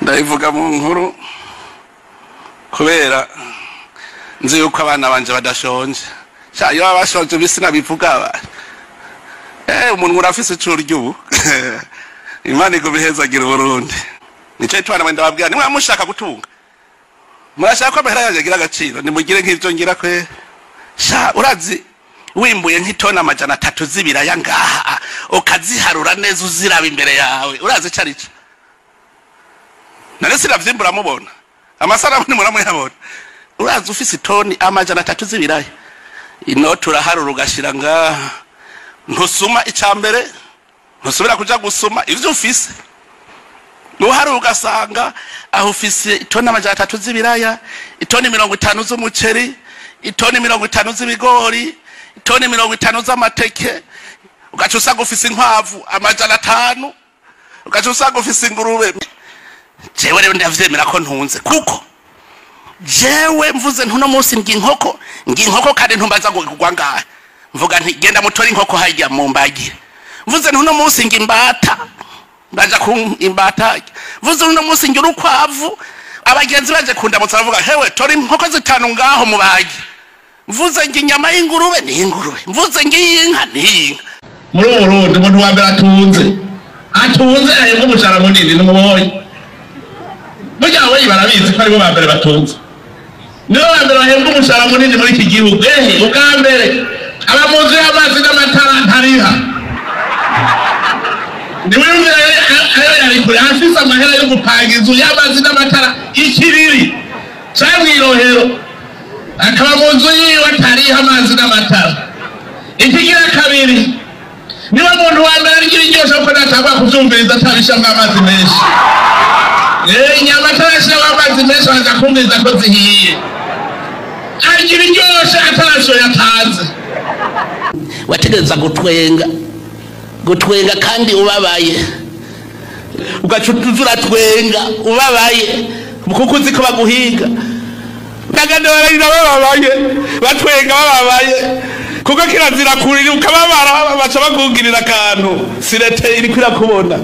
ndayivuga mu nkuru kubera nzi yuko abana banje badashonje iyo bashonje bisi nabivuga umuntu urafise icuryo Imana igubihezagira Burundi nico itwana mwenda babwira nimwe mushaka gutunga murashaka ko amahera yagira agaciro nimugire nk'ivyo ngira kwe urazi wimbuye nk'itona amajana 3 z'ibiraya ngaha ukaziharura neza uziraba imbere yawe urazi carica nare siravyimbura mubona amasara ni muramuyabona urazi ufise itoni amajana 3 z'ibiraya inoti uraharura ugashira ngaha ntusuma icambere ntusubira kuja gusuma ivyo ufise nuharura ugasanga aho ufise itoni amajana 3 z'ibiraya itoni 50 z'umuceri itoni 50 z'ibigori itoni 50 z'amateke ugaca usanga ufise inkwavu amajana 5 ugaca usanga ufise ingurube jewe rero ndavyemera ko ntunze kuko jewe mvuze ntuno munsi nginkoko kandi ntumbaza ngo kugwa ngahe mvuga nti genda mutori inkoko hajya mu mbagire mvuze ntuno munsi ngimbata ndaja ku imbata mvuze ntuno munsi ngira ukwavu abagenzi baje kundamutsa bavuga hewe tori inkoko 5 ngaho mubagi mvuze nginyama y'ingurube ni ingurube mvuze ngiyinka ni inka muri Burundi umuntu wa mbere atunze ahembwa umushara munini n'umuboyi burya we barabizi ko aribo ba mbere batunze nibo ba mbere bahembwa umushara munini muri iki gihugu ubwa mbere abamuzi y'amazi n'amatara ntariha niwe ayo yari kure afise amahera yo gupanga inzu y'amazi n'amatara ikiriri cyangwa irohero akaba mu nzu yiwe atariha amazi n'amatara ikigira kabiri niba muntu wa mbere agira iryoshe kuko natagwa kuvyumviriza atabishamwo amazi menshi inyama atarashiramo amazi menshi baza kumviriza ko zihiye agira iryoshe atarashoye atanze wategereza gutwenga kandi ubabaye ugaca uratwenga ubabaye kuko uzi ko baguhiga ndaganda bararira bababaye batwenga bababaye kuko kirazira kurira ukababara baca bagungirira akantu sirete iri kwirakubona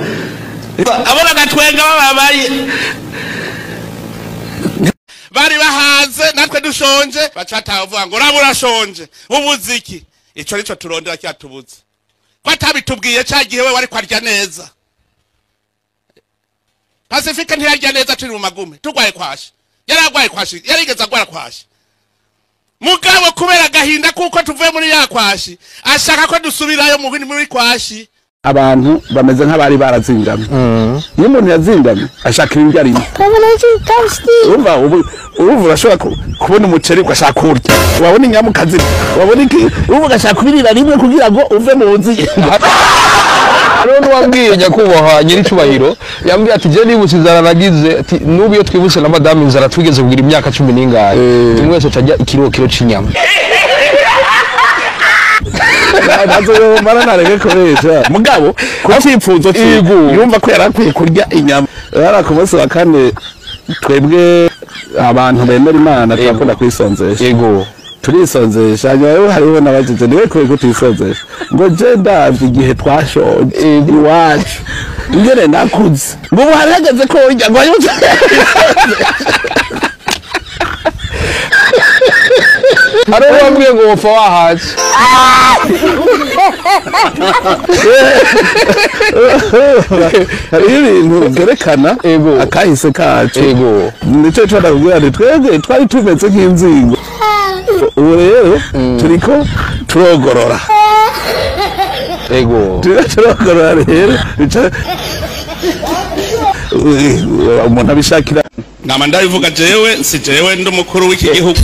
abona gatwenga bababaye bari bahaze natwe dushonje baca batavuga ngo urabura shonje ubuziki ico nico turondera cyatubuze ko atabitubwiye cyagihe we wari kwarya neza Pacifique ntiyarya neza turi mu magume turwaye kwashi yaragwaye kwashi yarigeza gwara kwashi mugabo kubera gahinda kuko tuvuye muri yakwashi ashaka ko dusubirayo muri kwashi abantu bameze nk'abari barazingamye iyo umuntu yazingamye ashaka ibintu arimo umva ubu urashobora kubona umuceri ugashaka kurya wabona inyamukazi wabona iki ubu ugashaka kubirira rimwe kugira ngo uve mu nzi Arone wambwiye nyakubahwa nyiri cyubahiro yambwiye ati je nibutse inzara nagize ati nubu iyo twibutse na madame inzara twigeze kugira imyaka 10 n'ingahe tumwese tajya ikiro c'inyama nazo mara nareke koresha mugabo kucipfuzo yumva ko yarakwiye kurya inyama yarakomose bakane twebwe abantu bemera Imana twakunda kwisonzesha yego turisonzesha hanyuma hariho n'abagize niwe kwe kutisonzesha ngo je ndavye igihe twashonje iwacu ingene nakuze ngo harageze ko urya ngo ayuze Arone wambwiye ngo wopfa wahaje hari ibintu byerekana akahise kacu nico cyo ndabwira ati twebwe twari tumeze nk'inzingo ubu rero turiko turogorora turogorora rero umuntu abishakira nama ndabivuga jewe si jewe ndumukuru w'iki gihugu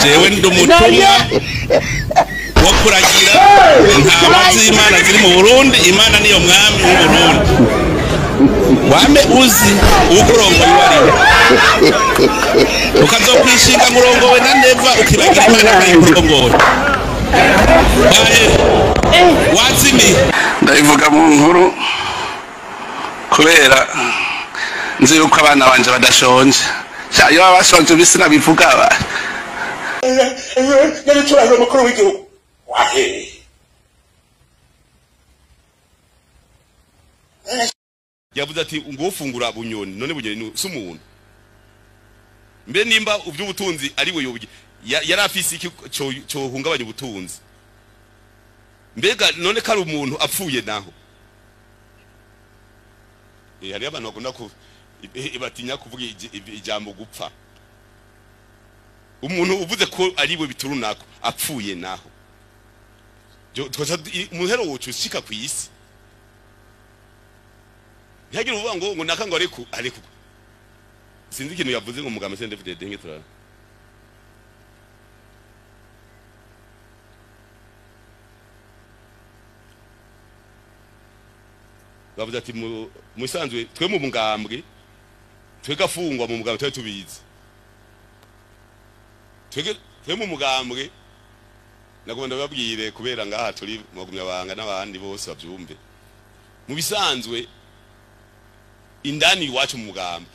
jewe ndumutumwa wo kuragira intama z'Imana ziri mu Burundi Imana niyo mwami w'u Burundi wame uzi ukurongoye wari ukazokwishinga murongowe na neva ukibagira imana kayikurongoye wazimi ndayivuga mu nkuru kubera nzi yuko abana banje badashonje iyo baba bashonje bisi nabivuga aba nyaricurano mukuru w'igihugu wahe yavuze ati ngo ufungura bunyoni none bunyoni si umuntu mbe nimba uby'ubutunzi ari we yobuye yari afise iki cyo hungabanya ubutunzi mbega none kari umuntu apfuye naho hari abantu bakunda ku batinya kuvuga ijambo gupfa umuntu uvuze ko ari we biturunako apfuye naho umuhero wocu ushika ku isi ntihagire uvuga ngo nakanga ariko sinzi ikintu yavuze ngo mugame sende David Denge turara bavuze ati musanzwe twe mu mugambwe twe gafungwa mu mugambwe twe tubizi twe mu mugambwe nagomba babwire kubera ngaha turi magumya banga n'abandi bose bavyumve mu bisanzwe indani iwacu mu mugambwe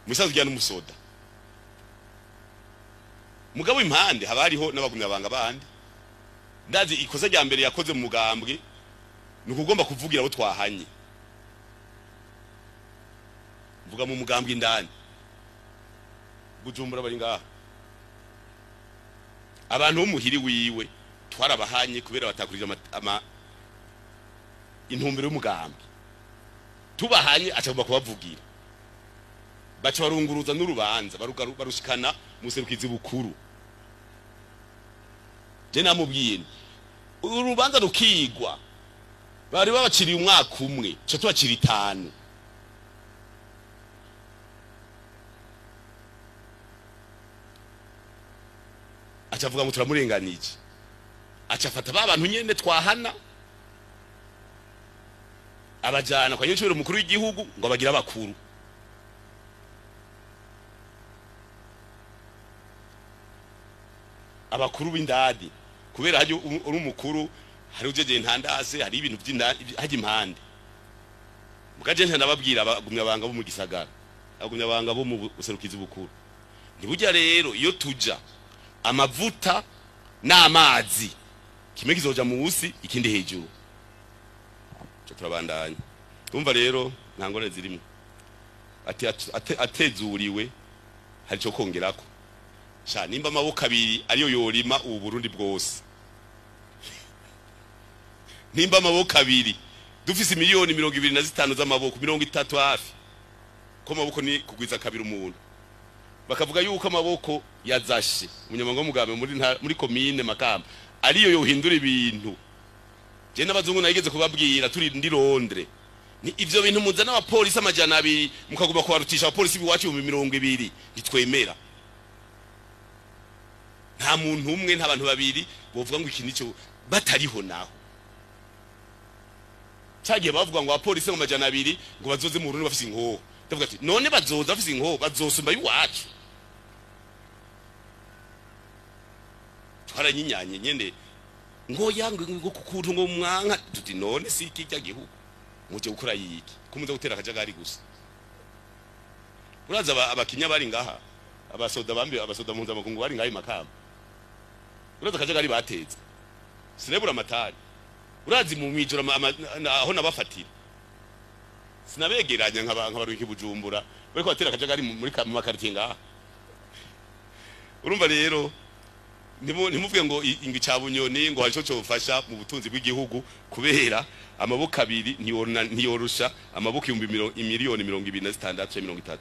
musanzwe ujya n'umusoda mugabo impande haba hariho n'abagumya banga bandi ndazi ikosa rya mbere yakoze mu mugambwe ni ukugomba kuvugira abo twahanye mvuga mu mugambwe indani Bujumbura bari ngaha abantu bo muhiri wiwe twarabahanye kubera batakurije intumbero y'umugambwe tubahanye acagomba kubavugira baca barunguruza n'urubanza barushikana muserukizi bukuru je namubwiye urubanza rukigwa bari babaciriye umwaka umwe cyo tubacira 5 acavuga ngo turamurenganije acafata babantu nyene twahana abajana kwa nyiciro mukuru w'igihugu ngo bagira abakuru abakuru b'indadi kubera haje uri umukuru hari ujeje ntandase hari ibintu by'indadi haje impande mukaje ntababwira abagumya banga bo mu gisagara abagumya banga bo mu userukizi bukuru ntibujya rero iyo tuja amavuta n'amazi kimwe kizoja musi ikindi hejuru cyo turabandanya umva rero ntangore zirimo ati atezuriwe hari cyo kongerako sha nimba amaboko abiri ariyo yorima ubu Burundi bwose nimba amaboko abiri dufise miliyoni 25 z'amaboko 30 hafi ko amaboko ni kugwiza kabiri umuntu bakavuga yuko amaboko yazashe umunyamanga w'umugambe muri commune Makamba ariyo yohindura ibintu je n'abazungu nayigeze kubabwira turi ndi Londres ni ivyo bintu muzana abapolisi amajana 2 mukaguma kubarutisha abapolisi biwacu 200 bitwemera nta muntu umwe nta bantu babiri bovuga ngo iki nico batariho naho cyagiye bavuga ngo abapolisi amajana 2 ngo bazoze mu Burundi bafise inkoho ndavuga ati none bazoza bafise inkoho bazosumba yuwacu twaranyinyanye nyene ngo yange ngo kukuntu ngo mwanka tuti none si kijya gihugu muje gukora yiki kumuza gutera akajagari gusa uraza abakinya bari ngaha abasoda bambe abasoda munza makungu bari ngaha Makamba uraza akajagari bateze sinebura amatari urazi mu mwijoro aho nabafatira sinabegeranya nk'abaruki Bujumbura bariko batera akajagari muri makartie ngaha urumva rero ntimuvuge ngo ingi ca Bunyoni ngo harico cyofasha mu butunzi bw'igihugu kubera amaboko abiri ntiyorusha amaboko 1,026,30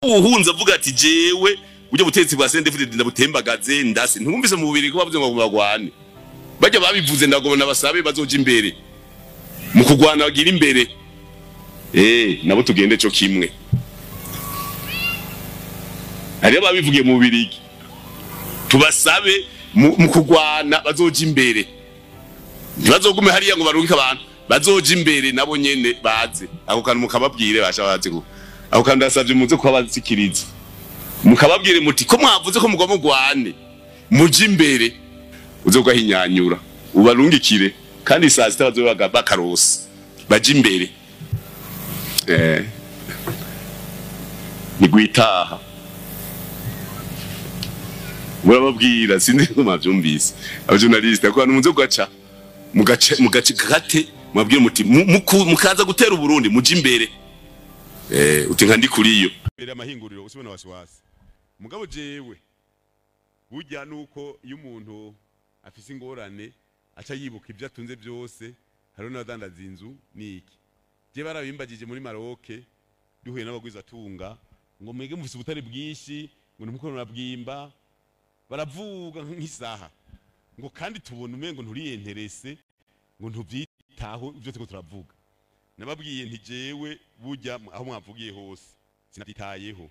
uhunza avuga ati jewe uje butetsi bwa David ndabutembagaze ndase ntumvise mu bubiri ko bavuze ngo bagwane bajya babivuze ndagobona basabe bazoja imbere mu kugwana bagira imbere nabo tugende cyo kimwe ari babivugiye mu bubiri tubasabe mu kugwana bazoja imbere ntibazogume hariya ngo barungike abantu bazoja imbere nabo nyene baze ako kantu mukababwire basha baze ko ako kantu ndasavye muze ko abazikiriza mukababwire muti ko mwavuze ko mugwa mugwane muje imbere uze kugahinyanyura ubarungikire kandi saa sita bazobaga bakarosi baje imbere ni gwitaha murababwira sinzi ko mavyumvise abajournaliste ko muze kugaca mugace gate mwabwire muti mukaza gutera uburundi muje imbere uti nkandi kuriyo mbere amahinguriro usubona wasiwasi mugabo jewe burya nuko iyo umuntu afise ingorane aca yibuka ibyo atunze byose hariho n'abadandaza inzu niki je barabimbagije muri Maroc duhuye n'abagwiza tunga ngo mwege mufise ubutare bwinshi ngo numukorona bwimba baravuga nk'isaha ngo kandi tubona umengo nturiyenterese ngo ntuvyitaho ibyo tuko turavuga nababwiye nti jewe burya aho mwavugiye hose sinabyitayeho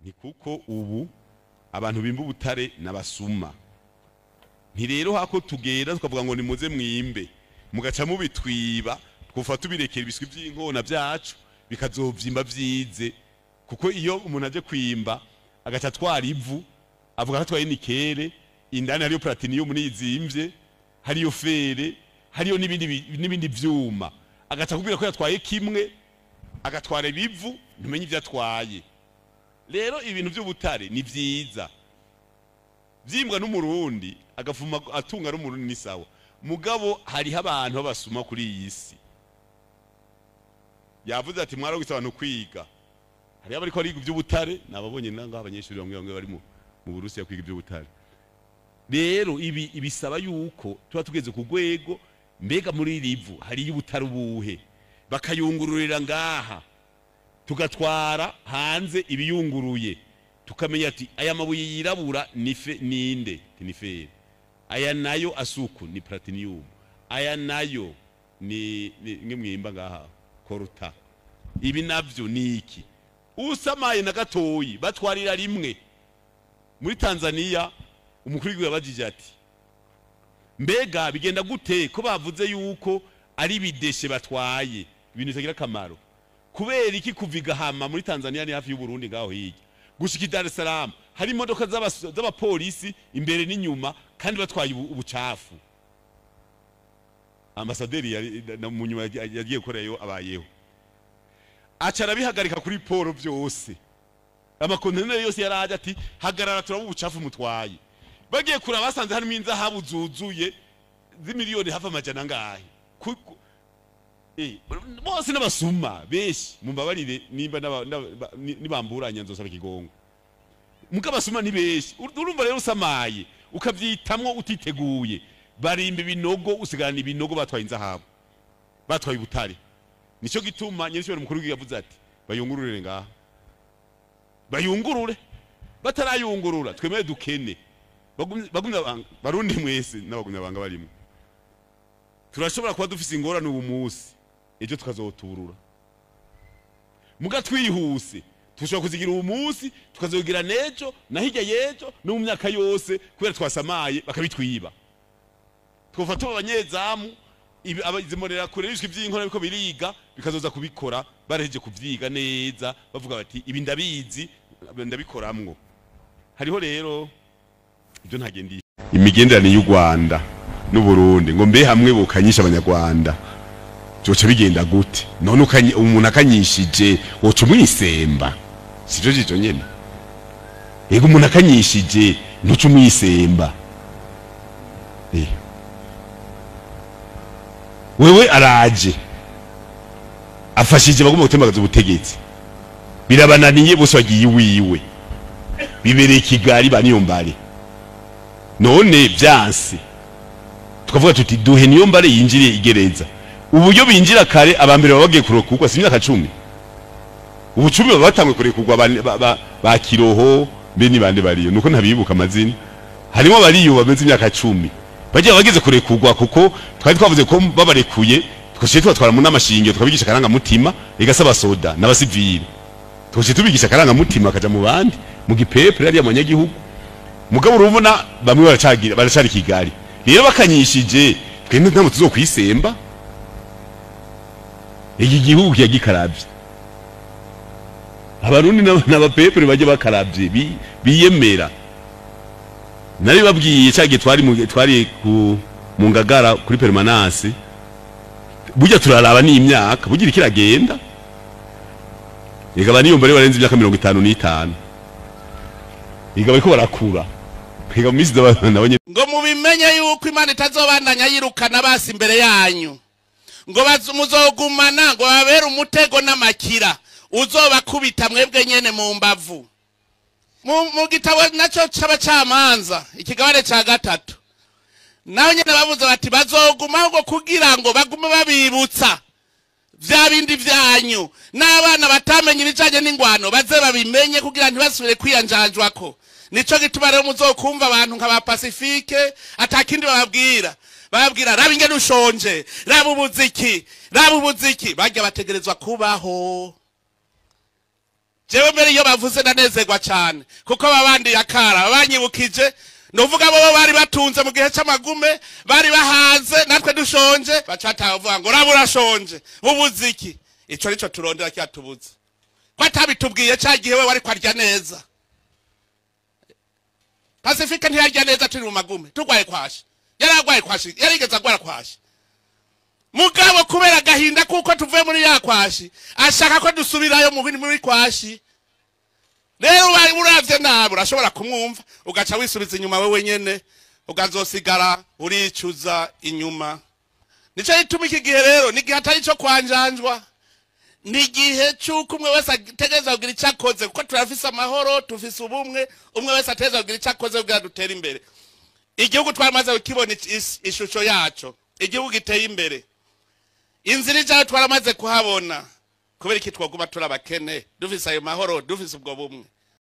ni kuko ubu abantu bimba ubutare nabasuma nti rero hako tugera tukavuga ngo nimuze mwimbe mugaca mubitwiba twufa tubirekera ibiswi by'inkona byacu bikazovyimba vyize kuko iyo umuntu aje kwimba agaca twara ivu avuga ko twaye nikere indani hariyo platinum nizimvye hariyo fere hariyo nibindi vyuma agaca kubwira ko yatwaye kimwe agatwara ibivu ntumenye ivyo atwaye rero ibintu by'ubutare ni vyiza vyimbwa n'umurundi agafuma atunga n'umurundi ni sawa mugabo hariho abantu babasuma kuri iyi si yavuze ati mwaro gisa abantu kwiga hariho abariko bariga ivy'ubutare nababonye nanga abanyeshuri bamwe bari mu Burusiya kwiga ivy'ubutare rero ibi ibisaba yuko tuba tugeze ku rwego mbega muri rivu hariyo ubutare ubuhe bakayungururira ngaha tugatwara hanze ibiyunguruye tukamenya ati aya mabuye yirabura ninde tinifere aya nayo asuku ni platinum aya nayo ni mwimba ngaha koruta ibi navyo niki usamaye na gatoyi batwarira rimwe muri Tanzania umukuru w'igihugu yabajije ati mbega bigenda gute ko bavuze yuko ari bideshe batwaye ibintu bitagira kamaro kubera iki kuviga hama muri Tanzania ni hafi y'u Burundi ngaho hirya gushika Dar es Salaam hari imodoka z'abapolisi imbere n'inyuma kandi batwaye ubucafu ambasaderi mu nyuma yagiye koreyo abayeho acara bihagarika kuri poro byose amakonteneri yose yaraje ati hagarara turaba ubucafu mutwaye bagiye kura basanze harimo inzahabu zuzuye z'imiliyoni hafi amajana ngahe bose n'abasuma beshi mumbabarire nimba nibamburanya nzosaba kigongo mukabasuma ni beshi urumva rero usamaye ukavyitamwo utiteguye barimba ibinogo usigana ibinogo batwaye inzahabu batwaye ubutare nico gituma nyirishobora mukuru yavuze ati bayungurure ngaha bayungurure batarayungurura twemeye dukene bagumya barundi mwese n'abagumya banga barimo turashobora kuba dufise ingorane ubu munsi ejo tukazoturura muga twihuse tushobora kuzigira ubu munsi tukazogira nejo na hirya yejo no mu myaka yose kubera twasamaye bakabitwiba twofata abanyezamu abazimorera kure y'ibiswi by'inkora biko biriga bikazoza kubikora bareje kuvyiga neza bavuga bati ibi ndabizi ndabikoramwo hariho rero ibyo ntagendi imigenderanire y'u Rwanda n'u Burundi ngo mbe hamwe bukanyisha abanyarwanda cyoce bigenda gute none umuntu akanyishije woca umwisemba sivyo jijo nyene yego umuntu akanyishije ntuca umwisemba wewe araje afashije bagomba gutembagaza ubutegetsi birabananiye bose bagiye iwiwe bibereye Kigali baniyombare none byanse tukavuga tuti duhe niyombare yinjiriye igereza uburyo binjira kare abambere babagiye kurokugwa si imyaka 10 ubu 10 babatangwe kurekugwa ba Kiroho be ni bande bariyo nuko ntabibuka amazina harimo bariyo bameze imyaka 10 bagiye bageze kurekugwa kuko twari twavuze ko babarekuye twashiye twatwara mu namashingiyo tukabigisha karanga mutima igasaba soda n'abasivili twashiye tubigisha karanga mutima akaja mu bandi mu gipepe ari amanyagihugu mugabo urubona bamwe baracari Kigali rero bakanyishije twende ntamwe tuzokwisemba iki gihugu yagikarabye abarundi n'abapepere baje bakarabye biyemera nari babwiye cyage twari mu ngagara kuri permanence burya turaraba ni imyaka bugira kiragenda igaba niyo mbere barenze imyaka 55 igaba ko barakura kwiga mu misi nabonye ngo mubimenye yuko Imana itazobandanya yirukana basi imbere yanyu ngo muzogumana ngo babere umutego n'amakira uzobakubita mwebwe nyene mu mbavu mu gitabo naco c'abacamanza ikigabane ca 3 naho nyene bavuze bati bazoguma ngo kugira ngo bagume babibutsa vya bindi vyanyu n'abana batamenye ibijanye n'ingwano baze babimenye kugira ntibasubire kwiyanjanjwako nico gituma rero muzokumva abantu nka ba Pacifique atakindi bababwira raba ingene ushonje raba ubuziki bajya bategerezwa kubaho jewe mbere iyo bavuze nanezerwa cyane kuko babandi yakara banyibukije novuga bo bari batunze mu gihe cy'amagume bari bahaze natwe dushonje bacatavuga ngo raba urashonje ubuziki ico nico turondera cyatubuze ko atabitubwiye cyagihe we wari kwarya neza Pacifique ntiyarya neza turi mu magume turwaye kwashi yaragwaye kwashi yarigeze agwara kwashi mugabo kubera gahinda kuko tuvuye muri yakwashi ashaka ko dusubirayo muri kwashi rero bari uravye nabi urashobora kumwumva ugaca wisubiza inyuma wewe nyene ugazosigara uricuza inyuma nico gituma iki gihe rero ni gihe atari cyo kwanjanjwa ni gihe cyuko umwe wese ategeza kugira icyakoze kuko turafise amahoro tufise ubumwe umwe wese ategeza kugira icyakoze kugira dutera imbere igihugu twamaze kukibona ishusho yaco igihugu giteye imbere inzira ijyayo twaramaze kuhabona kubera iki twaguma turabakene dufise ayo mahoro dufise ubwo bumwe